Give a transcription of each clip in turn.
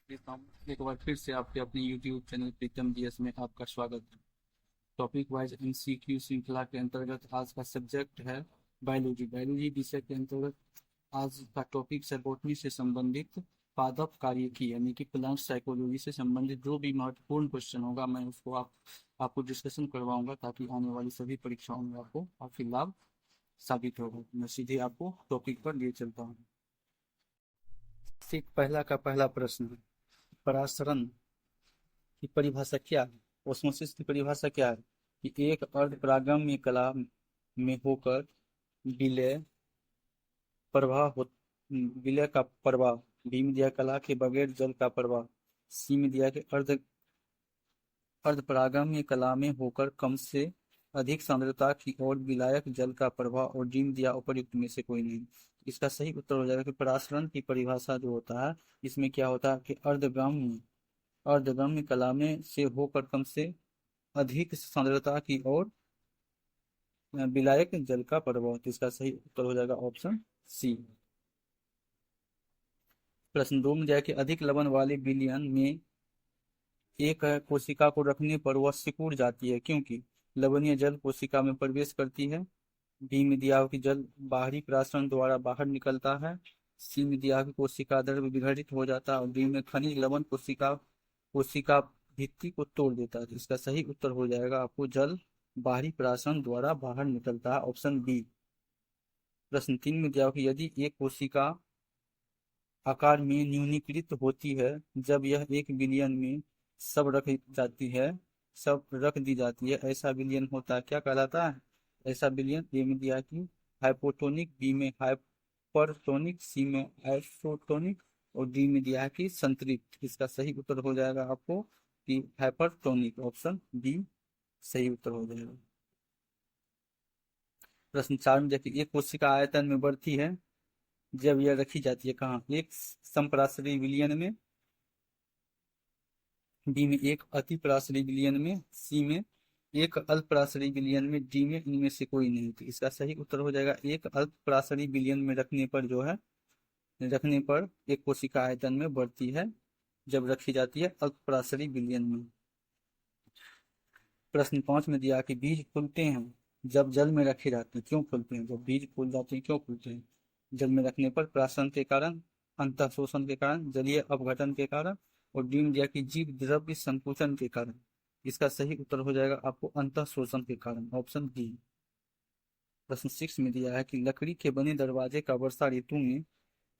एक बार फिर से आपके अपने YouTube चैनल प्रीतम जीएस में आपका स्वागत है। टॉपिक वाइज एमसीक्यू श्रृंखला के अंतर्गत आज का सब्जेक्ट है बायोलॉजी। बायोलॉजी विषय के अंतर्गत आज का टॉपिक है बॉटनी से संबंधित पादप कार्यकी यानी कि प्लांट साइकोलॉजी से संबंधित जो भी महत्वपूर्ण क्वेश्चन होगा मैं उसको आपको डिस्कशन करवाऊंगा ताकि आने वाली सभी परीक्षाओं में आपको काफी लाभ साबित होगा। मैं सीधे आपको टॉपिक पर ले चलता हूँ। पहला का पहला प्रश्न है, परासरण की परिभाषा क्या है? ओस्मोसिस की परिभाषा क्या है कि एक अर्ध परागम्य कला में होकर विलय प्रवाह हो विलय का प्रवाह। बी में दिया कला के बगैर जल का प्रवाह। सी में दिया कि अर्ध परागम्य कला में होकर कम से अधिक सांद्रता की ओर विलायक जल का प्रवाह। और डी में दिया उपर्युक्त में से कोई नहीं। इसका सही उत्तर हो जाएगा कि परासरण की परिभाषा जो होता है इसमें क्या होता है कि अर्धगम्य कला में से होकर कम से अधिक सांद्रता की ओर विलायक जल का प्रवाह। तो इसका सही उत्तर हो जाएगा ऑप्शन सी। प्रश्न 2 में दिया कि अधिक लवण वाले विलयन में एक कोशिका को रखने पर वह सिकुड़ जाती है क्योंकि लवणीय जल कोशिका में प्रवेश करती है। बी में दिया हो कि जल बाहरी परासरण द्वारा बाहर निकलता है। सी में दिया हो कि कोशिका द्रव विघटित हो जाता है। और डी में खनिज लवण कोशिका कोशिका भित्ति को तोड़ देता है। तो इसका सही उत्तर हो जाएगा आपको जल बाहरी परासरण द्वारा बाहर निकलता है, ऑप्शन बी। प्रश्न 3 में दिया हो कि यदि एक कोशिका आकार में न्यूनीकृत होती है जब यह एक विलयन में सब रख दी जाती है, ऐसा विलयन होता है क्या कहलाता है? ऐसा विलयन ए में दिया कि हाइपोटोनिक, बी में हाइपरटोनिक, सी में आइसोटोनिक और डी में दिया है कि संतृप्त। इसका सही उत्तर हो जाएगा आपको कि हाइपरटोनिक, ऑप्शन बी सही उत्तर हो जाएगा। प्रश्न 4 में देखिए एक कोशिका आयतन में बढ़ती है जब यह रखी जाती है कहाँ? एक संपराशरी विलयन में, बी में एक अति पराशरी विलयन में, सी में एक अल्प पराशरी विलयन में, डी में इनमें से कोई नहीं। तो इसका सही उत्तर हो जाएगा एक अल्प पराशरी विलयन में रखने पर जो है रखने पर एक कोशिका आयतन में बढ़ती है जब रखी जाती है अल्प पराशरी विलयन में। प्रश्न 5 में दिया कि बीज फूलते हैं जब जल में रखे जाते हैं, क्यों फूलते हैं? जब बीज फूल जाते हैं क्यों फूलते हैं? जल में रखने पर प्राशन के कारण, अंतः शोषण के कारण, जलीय अपघटन के कारण और डी में दिया कि जीव द्रव्य संकुचन के कारण। इसका सही उत्तर हो जाएगा आपको अंतः शोषण के कारण, ऑप्शन डी। प्रश्न 6 में दिया है कि लकड़ी के बने दरवाजे का वर्षा ऋतु में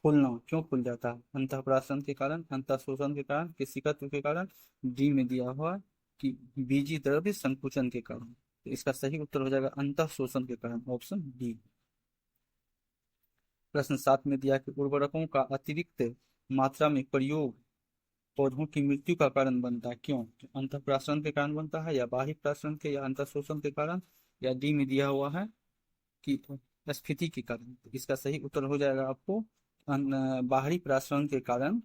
खुलना क्यों खुल जाता है? अंतःप्राशन के कारण, अंतः शोषण के कारण, केशिकत्व के कारण, डी में दिया हुआ कि बीजी द्रव्य संकुचन के कारण। तो इसका सही उत्तर हो जाएगा अंतः शोषण के कारण, ऑप्शन डी। प्रश्न 7 में दिया कि उर्वरकों का अतिरिक्त मात्रा में प्रयोग पौधों की मृत्यु का कारण बनता है, क्यों? अंतःप्राशन के कारण बनता है या बाह्य प्राशन के या अंतः शोषण के कारण, या डी में दिया हुआ है कि स्फीति के कारण। तो इसका सही उत्तर हो जाएगा आपको बाहरी पराश्ररण के कारण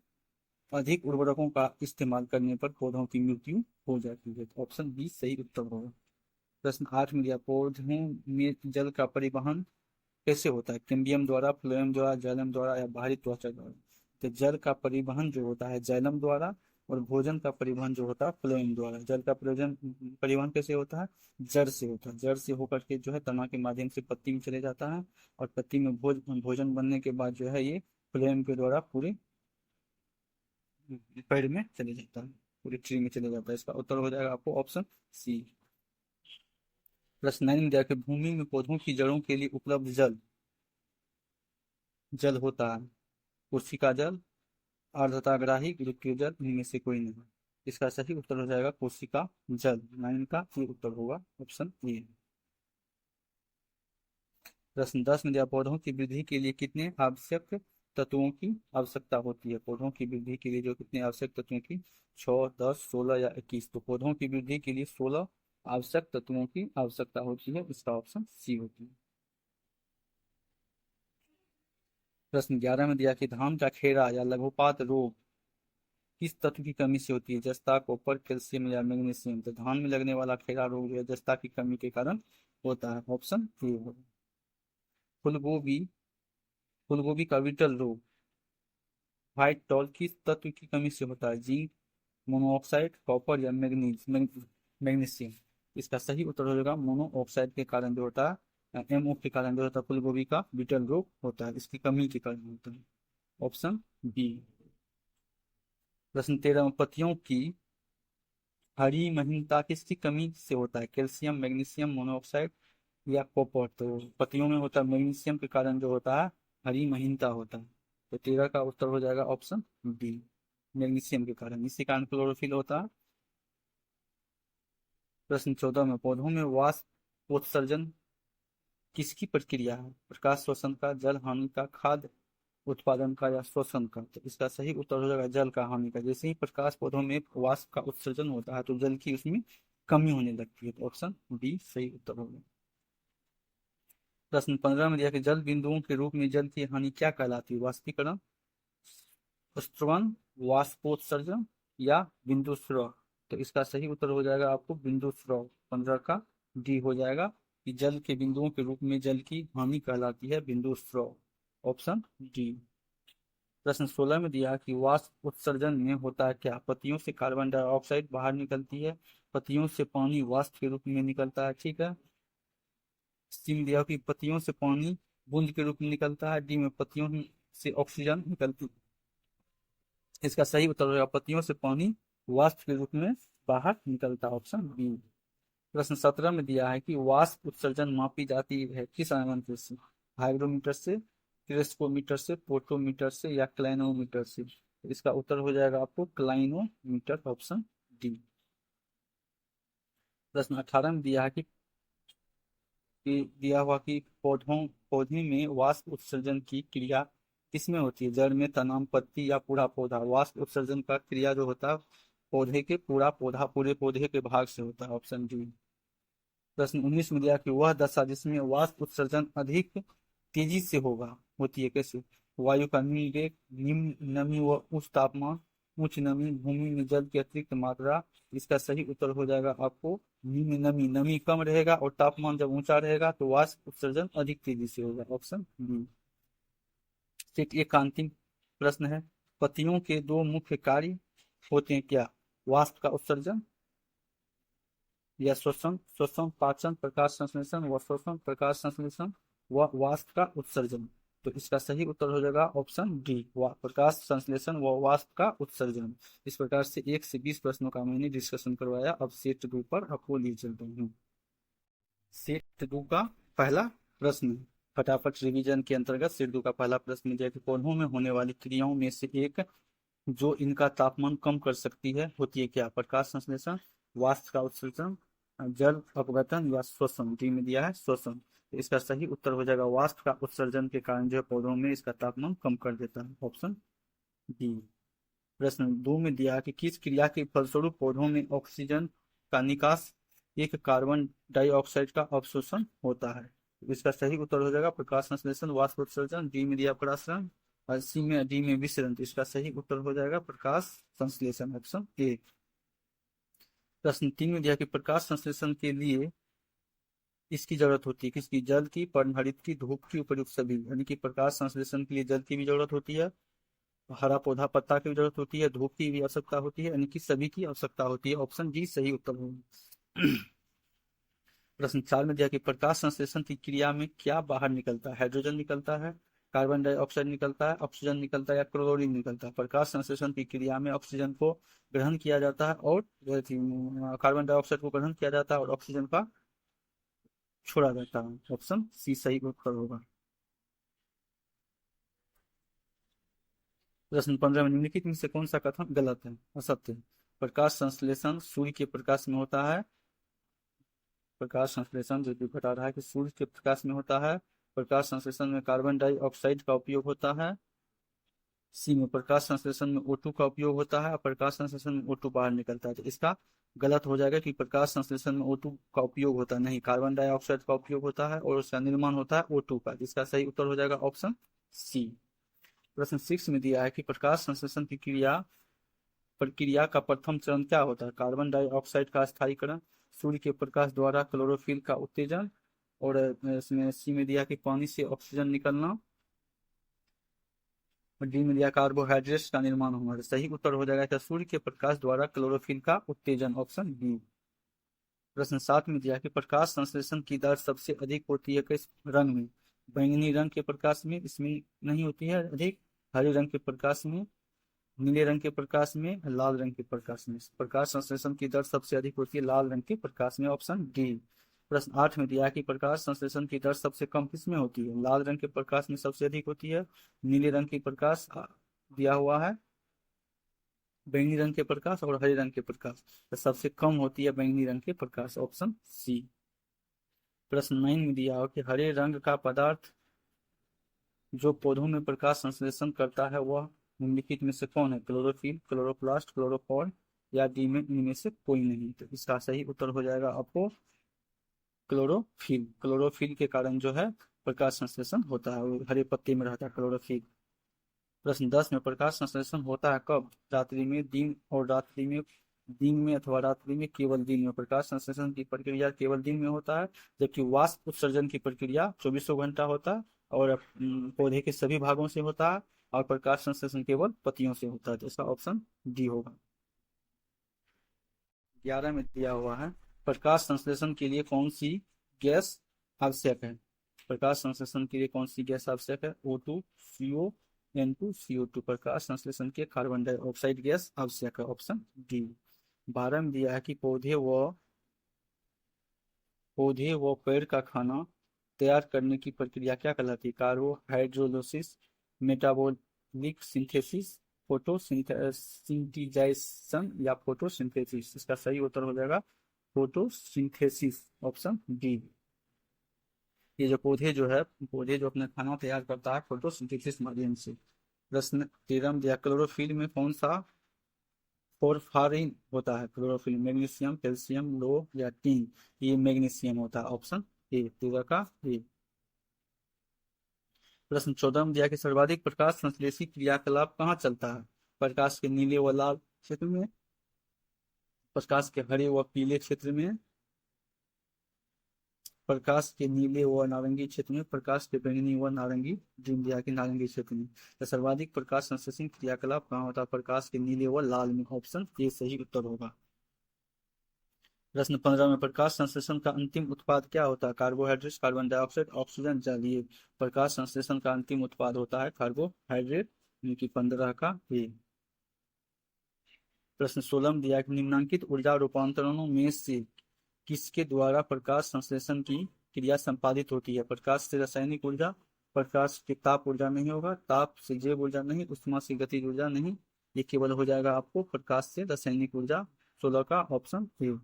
अधिक उर्वरकों का इस्तेमाल करने पर पौधों की मृत्यु हो जाती है। तो ऑप्शन बी सही उत्तर होगा। प्रश्न 8 में दिया पौधों में जल का परिवहन कैसे होता है? कैम्बियम द्वारा, फ्लोएम द्वारा, जाइलम द्वारा या बाहरी त्वचा द्वारा? तो जल का परिवहन जो होता है जाइलम द्वारा और भोजन का परिवहन जो होता है फ्लोएम द्वारा। जल का परिवहन कैसे होता है? जड़ से होता है। जड़ से होकर के जो है तना के माध्यम से पत्ती में चले जाता है और पत्ती में भोजन बनने के बाद जो है ये फ्लोएम के द्वारा पूरे पेड़ में चले जाता है, पूरी ट्री में चले जाता है। इसका उत्तर हो जाएगा आपको ऑप्शन सी। प्रश्न 9 में दिया कि भूमि में पौधों की जड़ों के लिए उपलब्ध जल जल होता है कोशिका जल, अर्धताग्राही, लिक्विड जल, इनमें से कोई नहीं। इसका सही उत्तर हो जाएगा कोशिका जल। 9 का ये उत्तर होगा ऑप्शन ए। प्रश्न 10 में दिया पौधों की वृद्धि के लिए कितने आवश्यक तत्वों की आवश्यकता होती है? पौधों की वृद्धि के लिए जो कितने आवश्यक तत्वों की, 6, 10, 16 या 21? तो पौधों की वृद्धि के लिए 16 आवश्यक तत्वों की आवश्यकता होती है। इसका ऑप्शन सी होती है। प्रश्न 11 में दिया कि धान का खेरा या लघुपात रोग किस तत्व की कमी से होती है? जस्ता, कॉपर, कैल्शियम या मैग्नीशियम? तो धान में लगने वाला खेरा रोग जो है जस्ता की कमी के कारण होता है, ऑप्शन ए होगा। फूलगोभी फूलगोभी का विटल रोग व्हाइट टॉल किस तत्व की कमी से होता है? जिंक, मोनोऑक्साइड, कॉपर या मैग्नीशियम? इसका सही उत्तर हो जाएगा मोनोऑक्साइड के कारण जो होता है, एमओ के कारण जो होता है फूल गोभी का बीटल रोग होता है, इसकी कमी के कारण होता है। Option B. प्रश्न 13 में पत्तियों की हरी महीनता किसकी कमी से होता है? कैल्शियम, मैग्नीशियम, मोनोऑक्साइड या कॉपर? तो पत्तियों में होता है मैग्नीशियम के कारण जो होता है हरी महीनता होता है। तो 13 का उत्तर हो जाएगा ऑप्शन डी, मैग्नीशियम के कारण, इसी कारण क्लोरोफिल होता है। प्रश्न 14 में पौधों में वाष्प उत्सर्जन किसकी प्रक्रिया है? प्रकाश श्वसन का, जल हानि का, खाद्य उत्पादन का या श्वसन का? तो इसका सही उत्तर हो जाएगा जल का हानि का। जैसे ही प्रकाश पौधों में वाष्प का उत्सर्जन होता है तो जल की उसमें कमी होने लगती है। तो ऑप्शन बी सही उत्तर होगा। प्रश्न 15 में दिया कि जल बिंदुओं के रूप में जल की हानि क्या कहलाती है? वाष्पीकरण, स्त्रवन, वाष्पोत्सर्जन या बिंदु स्राव? तो इसका सही उत्तर हो जाएगा आपको बिंदु स्राव, 15 का डी हो जाएगा कि जल के बिंदुओं के रूप में जल की हानि कहलाती है बिंदु स्राव। Option D. प्रश्न 16 में दिया कि वाष्प उत्सर्जन में होता है क्या? पत्तियों से कार्बन डाइऑक्साइड बाहर निकलती है, पत्तियों से पानी वाष्प के रूप में निकलता है, ठीक है। सी में दिया कि पत्तियों से पानी बूंद के रूप में निकलता है, डी में पत्तियों से ऑक्सीजन निकलती है। इसका सही उत्तर होगा पत्तियों से पानी वाष्प के रूप में बाहर निकलता है, ऑप्शन बी। प्रश्न 17 में दिया है कि वाष्प उत्सर्जन मापी जाती है किस यंत्र से? हाइग्रोमीटर से, क्रेस्पोमीटर से, पोटोमीटर से या क्लाइनोमीटर से? इसका उत्तर हो जाएगा आपको क्लाइनोमीटर, ऑप्शन डी। प्रश्न 18 में दिया है कि दिया हुआ कि पौधे में वाष्प उत्सर्जन की क्रिया किसमें होती है? जड़ में, तना, पत्ती या पूरा पौधा? वाष्प उत्सर्जन का क्रिया जो होता है पौधे के पूरे पौधे के भाग से होता है, ऑप्शन डी। प्रश्न 19 में दिया कि वह दशा जिसमें वाष्प उत्सर्जन अधिक तेजी से होती है कैसे? वायु का निर्वेग, निम्न नमी व उच्च तापमान, उच्च नमी, भूमि में जल की अतिरिक्त मात्रा? इसका सही उत्तर हो जाएगा आपको निम्न नमी, नमी कम रहेगा और तापमान जब ऊंचा रहेगा तो वाष्प उत्सर्जन अधिक तेजी से होगा, ऑप्शन बी। ठीक, एक अंतिम प्रश्न है, पत्तियों के दो मुख्य कार्य होते हैं क्या? वाष्प का उत्सर्जन या श्वसन? श्वसन पाचन, प्रकाश संश्लेषण व श्वसन, प्रकाश संश्लेषण व वाष्प का उत्सर्जन? तो इसका सही उत्तर हो जाएगा ऑप्शन डी, प्रकाश संश्लेषण व वाष्प का उत्सर्जन। इस प्रकार से 1 से 20 प्रश्नों का मैंने डिस्कशन करवाया। अब सेट 2 पर आपको लिए चलता हूँ। सेट 2 का पहला प्रश्न, फटाफट रिवीजन के अंतर्गत सेट 2 का पहला प्रश्न जैसे पौधों में होने वाली क्रियाओं में से एक जो इनका तापमान कम कर सकती है होती है क्या? प्रकाश संश्लेषण, वाष्प का उत्सर्जन, जल अपघटन या श्वसन? डी में दिया है श्वसन। तो इसका सही उत्तर हो जाएगा वाष्प का उत्सर्जन के कारण जो है पौधों में इसका तापमान कम कर देता है, ऑप्शन डी। प्रश्न 2 में दिया है कि किस क्रिया के फलस्वरूप पौधों में ऑक्सीजन का निकास एक कार्बन डाइऑक्साइड का अवशोषण होता है? तो इसका सही उत्तर हो जाएगा प्रकाश संश्लेषण, वाष्प उत्सर्जन। डी में दिया परासरण और सी में डी में विसरण। तो इसका सही उत्तर हो जाएगा प्रकाश संश्लेषण, ऑप्शन ए। प्रश्न 3 में दिया कि प्रकाश संश्लेषण के लिए इसकी जरूरत होती है किसकी? जल की, पर्णहरित की, धूप की, उपयुक्त सभी? यानी कि प्रकाश संश्लेषण के लिए जल की भी जरूरत होती है, हरा पौधा पत्ता की भी जरूरत होती है, धूप की भी आवश्यकता होती है, यानी कि सभी की आवश्यकता होती है, ऑप्शन डी सही उत्तर होगा। प्रश्न 4 में दिया कि प्रकाश संश्लेषण की क्रिया में क्या बाहर निकलता है? हाइड्रोजन निकलता है, कार्बन डाइऑक्साइड निकलता है, ऑक्सीजन निकलता है या क्लोरीन निकलता है? प्रकाश संश्लेषण की क्रिया में ऑक्सीजन को ग्रहण किया जाता है और कार्बन डाइऑक्साइड को ग्रहण किया जाता है और ऑक्सीजन का छोड़ा जाता है, ऑप्शन सी सही उत्तर होगा। प्रश्न 15 में निम्नलिखित में से कौन सा कथन गलत है, असत्य है? प्रकाश संश्लेषण सूर्य के प्रकाश में होता है, प्रकाश संश्लेषण जो कि बता रहा है कि सूर्य के प्रकाश में होता है। प्रकाश संश्लेषण में कार्बन डाइऑक्साइड का उपयोग होता है। सी में प्रकाश संश्लेषण में O2 का उपयोग होता है और प्रकाश संश्लेषण में O2 बाहर निकलता है। तो इसका गलत हो जाएगा कि प्रकाश संश्लेषण में O2 का उपयोग होता है, नहीं, कार्बन डाइऑक्साइड का उपयोग होता है और उसका निर्माण होता है O2 का। इसका सही उत्तर हो जाएगा ऑप्शन सी। प्रश्न 6 में दिया है कि प्रकाश संश्लेषण की प्रक्रिया का प्रथम चरण क्या होता है? कार्बन डाइऑक्साइड का स्थायीकरण, सूर्य के प्रकाश द्वारा क्लोरोफिल का उत्तेजन और इसमें सी में दिया कि पानी से ऑक्सीजन निकलना, और डी में दिया कार्बोहाइड्रेट्स का निर्माण होना। तो सही उत्तर हो जाएगा क्या, सूर्य के प्रकाश द्वारा क्लोरोफिल का उत्तेजन, ऑप्शन बी। प्रश्न 7 में दिया कि प्रकाश संश्लेषण की दर सबसे अधिक होती है किस रंग में, बैंगनी रंग के प्रकाश में इसमें नहीं होती है अधिक, हरे रंग के प्रकाश में, नीले रंग के प्रकाश में, लाल रंग के प्रकाश में। प्रकाश संश्लेषण की दर सबसे अधिक होती है लाल रंग के प्रकाश में, ऑप्शन डी। प्रश्न 8 में दिया कि प्रकाश संश्लेषण की दर सबसे कम किसमें होती है, लाल रंग के प्रकाश में सबसे अधिक होती है, नीले रंग की प्रकाश दिया हुआ है, बैंगनी रंग के प्रकाश और हरे रंग के प्रकाश। तो सबसे कम होती है बैंगनी रंग के प्रकाश, ऑप्शन सी। प्रश्न 9 में दिया हो कि हरे रंग का पदार्थ जो पौधों में प्रकाश संश्लेषण करता है वह निम्नलिखित में से कौन है, क्लोरोफिल, क्लोरोप्लास्ट, क्लोरोफॉल या डी में इनमें से कोई नहीं। तो इसका सही उत्तर हो जाएगा आपको क्लोरोफिल। क्लोरोफिल के कारण जो है प्रकाश संश्लेषण होता है, वो हरे पत्ते में रहता है क्लोरोफिल। प्रश्न 10 में प्रकाश संश्लेषण होता है कब, रात्रि में, दिन और रात्रि में, दिन में अथवा रात्रि में, केवल दिन में। प्रकाश संश्लेषण की प्रक्रिया केवल दिन में होता है, जबकि वाष्प उत्सर्जन की प्रक्रिया 24 घंटा होता है और पौधे के सभी भागों से होता है, और प्रकाश संश्लेषण केवल पत्तियों से होता है। तो इसका ऑप्शन डी होगा। 11 में दिया हुआ है प्रकाश संश्लेषण के लिए कौन सी गैस आवश्यक है, प्रकाश संश्लेषण के लिए कौन सी गैस आवश्यक है, O2, CO, N2, CO2। प्रकाश संश्लेषण के कार्बन डाइऑक्साइड गैस आवश्यक है, ऑप्शन डी। 12 में दिया है कि पौधे व पेड़ का खाना तैयार करने की प्रक्रिया क्या कहलाती है, कार्बोहाइड्रोलिसिस, मेटाबॉलिक सिंथेसिस, फोटोसिंथेजाइजेशन या फोटोसिंथेसिस। इसका सही उत्तर हो जाएगा फोटोसिंथेसिस, ऑप्शन डी। ये जो पौधे जो अपना खाना तैयार करता है फोटोसिंथेसिस माध्यम से। प्रश्न 13 दिया क्लोरोफिल में कौन सा फोरफारिन होता है, क्लोरोफिल, मैग्नीशियम, कैल्शियम, लो या टीन। ये मैग्नीशियम होता है, ऑप्शन ए, 13 का ए। प्रश्न 14 में दिया कि सर्वाधिक प्रकाश संश्लेषी क्रियाकलाप कहाँ चलता है, प्रकाश के नीले व लाल क्षेत्र में, प्रकाश के हरे व पीले क्षेत्र में, प्रकाश के नीले व नारंगी क्षेत्र में, प्रकाश के बैंगनी व नारंगी, ड्रीम दिया कि नारंगी क्षेत्र में। तो सर्वाधिक प्रकाश संश्लेषण क्रियाकलाप कहाँ होता है, प्रकाश के नीले व लाल में, ऑप्शन ए सही उत्तर होगा। प्रश्न 15 में प्रकाश संश्लेषण का अंतिम उत्पाद क्या होता है, कार्बोहाइड्रेट, कार्बन डाइऑक्साइड, ऑक्सीजन, जल। ये प्रकाश संश्लेषण का अंतिम उत्पाद होता है कार्बोहाइड्रेट, यानी कि 15 का ए। प्रश्न 16 में दिया कि निम्नांकित ऊर्जा रूपांतरणों में से किसके द्वारा प्रकाश संश्लेषण की क्रिया संपादित होती है, प्रकाश से रासायनिक ऊर्जा, प्रकाश के ताप ऊर्जा नहीं होगा, ताप से जैव ऊर्जा नहीं, उष्मा से गतिज ऊर्जा नहीं, ये केवल हो जाएगा आपको प्रकाश से रासायनिक ऊर्जा, 16 का ऑप्शन ए।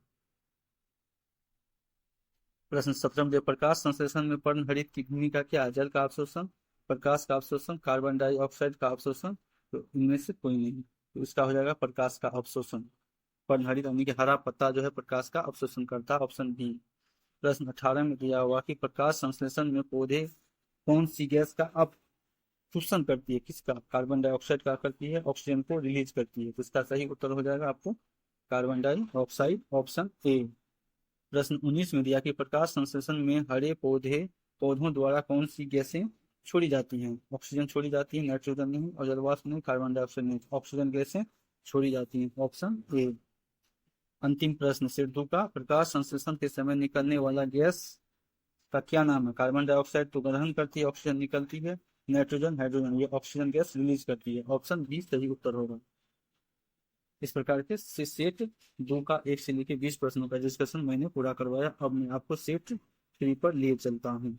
प्रश्न 17 में प्रकाश संश्लेषण में पर्णहरित की भूमिका क्या है, जल का अवशोषण, प्रकाश का अवशोषण, कार्बन डाइऑक्साइड का अवशोषण। तो इनमें से कोई नहीं, तो इसका हो जाएगा प्रकाश का अवशोषण। पर्णहरित यानी कि हरा पत्ता जो है प्रकाश का अवशोषण करता है, ऑप्शन बी। प्रश्न 18 में दिया हुआ कि प्रकाश संश्लेषण में पौधे कौन सी गैस का अपशोषण करती है, किसका, कार्बन डाइऑक्साइड का करती है, ऑक्सीजन को रिलीज करती है। तो इसका सही उत्तर हो जाएगा आपको कार्बन डाइऑक्साइड, ऑप्शन ए। प्रश्न 19 में दिया कि प्रकाश संश्लेषण में हरे पौधों द्वारा कौन सी गैसें छोड़ी जाती हैं, ऑक्सीजन छोड़ी जाती है, नाइट्रोजन नहीं, और जलवाष्प नहीं, कार्बन डाइऑक्साइड नहीं, ऑक्सीजन गैसें छोड़ी जाती हैं, ऑप्शन ए। अंतिम प्रश्न सिद्धू का प्रकाश संश्लेषण के समय निकलने वाला गैस का क्या नाम है, कार्बन डाइऑक्साइड तो ग्रहण करती है, ऑक्सीजन निकलती है, नाइट्रोजन, हाइड्रोजन, ये ऑक्सीजन गैस रिलीज करती है, ऑप्शन बी सही उत्तर होगा। इस प्रकार के सेट 2 का 1 से लेकर 20 प्रश्नों का डिस्कशन मैंने पूरा करवाया। अब मैं आपको सेट 3 पर ले चलता हूँ।